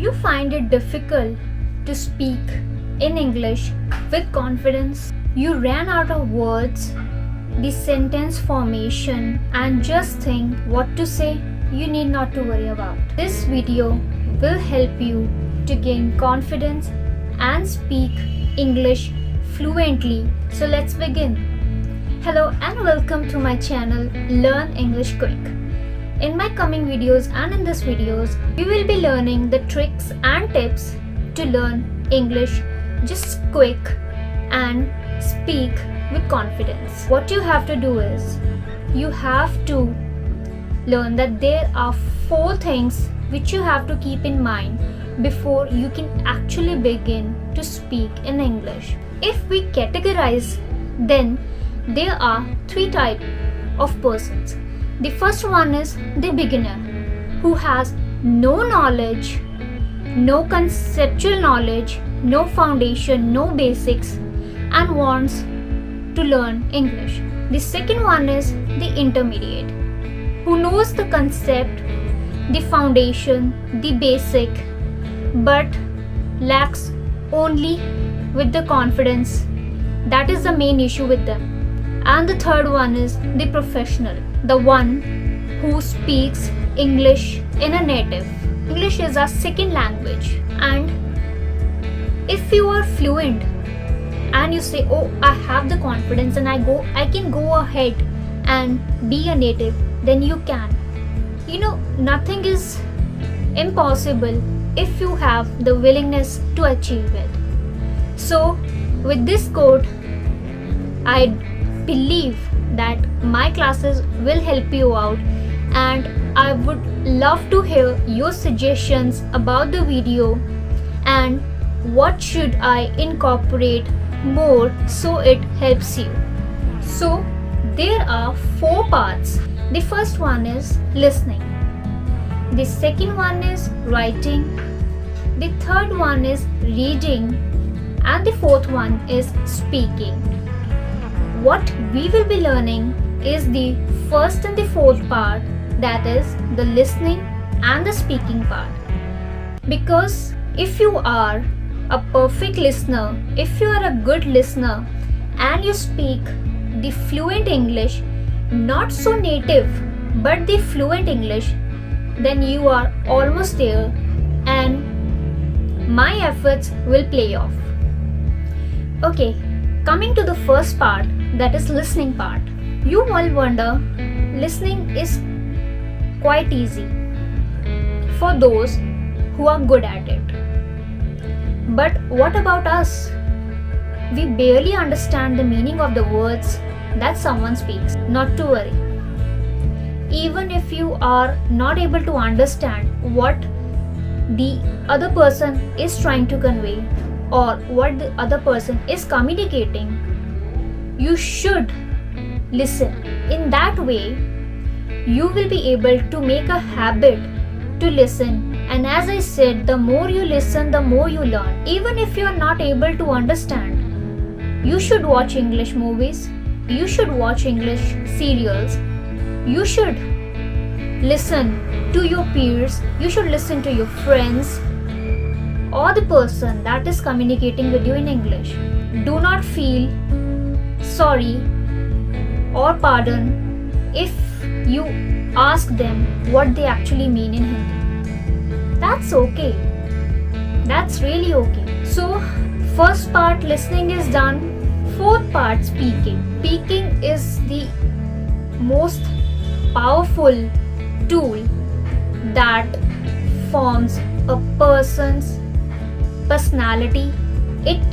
you find it difficult to speak in English with confidence? You ran out of words, the sentence formation, and just think what to say? You need not to worry about. This video will help you to gain confidence and speak English fluently. So let's begin. Hello and welcome to my channel Learn English Quick. In my coming videos and in this videos, we will be learning the tricks and tips to learn English just quick and speak with confidence. What you have to do is, you have to learn that there are 4 things which you have to keep in mind before you can actually begin to speak in English. If we categorize, then there are 3 types of persons. The first one is the beginner, who has no knowledge, no conceptual knowledge, no foundation, no basics, and wants to learn English. The second one is the intermediate, who knows the concept, the foundation, the basic, but lacks only with the confidence. That is the main issue with them. And the third one is the professional, the one who speaks English in a native. English is our second language, and if you are fluent and you say, oh, I have the confidence and I can go ahead and be a native, then you can. Nothing is impossible if you have the willingness to achieve it. So with this quote, I believe that my classes will help you out, and I would love to hear your suggestions about the video and what should I incorporate more so it helps you. So there are 4 parts. The first one is listening. The second one is writing. The third one is reading. And the fourth one is speaking. What we will be learning is the first and the fourth part, that is the listening and the speaking part. Because if you are a perfect listener, if you are a good listener and you speak the fluent English, not so native but the fluent English, then you are almost there and my efforts will pay off. Okay, coming to the first part, that is listening part. You all wonder, listening is quite easy for those who are good at it. But what about us? We barely understand the meaning of the words that someone speaks. Not to worry. Even if you are not able to understand what the other person is trying to convey or what the other person is communicating, you should listen. In that way, you will be able to make a habit to listen. And as I said, the more you listen, the more you learn. Even if you are not able to understand, you should watch English movies, you should watch English serials, you should listen to your peers, you should listen to your friends or the person that is communicating with you in English. Do not feel sorry or pardon if you ask them what they actually mean in Hindi. That's okay. That's really okay. So, first part listening is done. Fourth part speaking. Speaking is the most powerful tool that forms a person's personality. It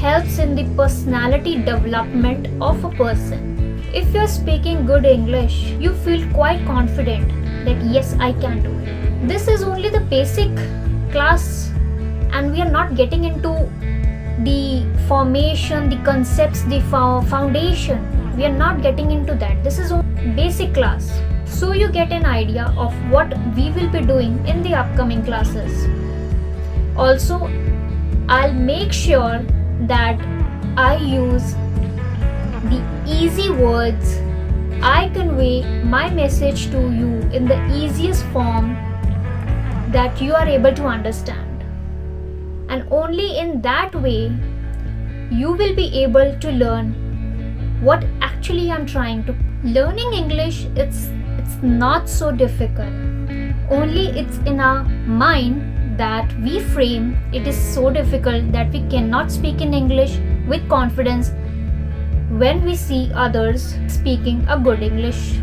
helps in the personality development of a person. If you're speaking good English, you feel quite confident that yes, I can do it. This is only the basic class and we are not getting into the formation, the concepts, the foundation. We are not getting into that. This is only basic class. So you get an idea of what we will be doing in the upcoming classes. Also, I'll make sure that I use the easy words. I convey my message to you in the easiest form that you are able to understand. and only in that way you will be able to learn what actually I'm trying to. Learning English, it's not so difficult. Only it's in our mind that we frame it is so difficult that we cannot speak in English with confidence when we see others speaking a good English.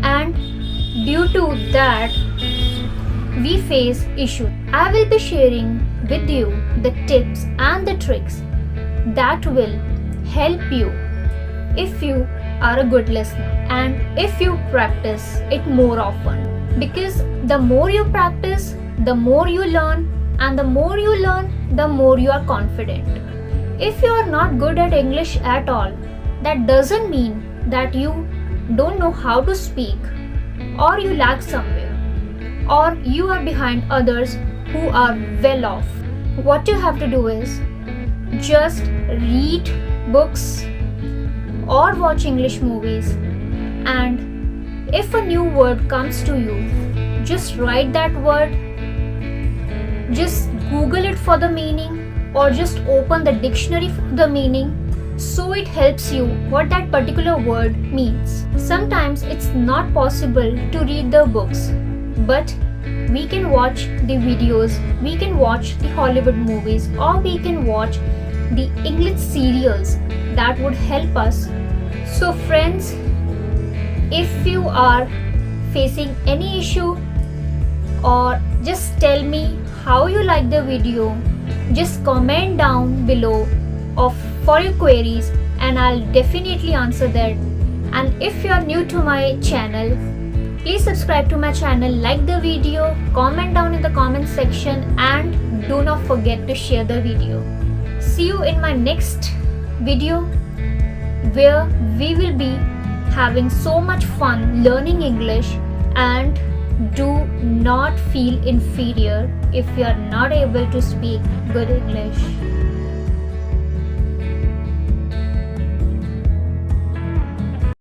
And due to that, we face issues. I will be sharing with you the tips and the tricks that will help you if you are a good listener and if you practice it more often. Because the more you practice, the more you learn, and the more you learn, the more you are confident. If you are not good at English at all, that doesn't mean that you don't know how to speak, or you lack somewhere, or you are behind others who are well off. What you have to do is just read books or watch English movies, and if a new word comes to you, just write that word, just Google it for the meaning, or just open the dictionary for the meaning, so it helps you what that particular word means. Sometimes it's not possible to read the books, but we can watch the videos, we can watch the Hollywood movies, or we can watch the English serials that would help us. So friends, if you are facing any issue, or just tell me how you like the video, just comment down below for your queries, and I'll definitely answer that. And if you are new to my channel, please subscribe to my channel, like the video, comment down in the comment section, and do not forget to share the video. See you in my next video, where we will be having so much fun learning English. And do not feel inferior if you are not able to speak good English.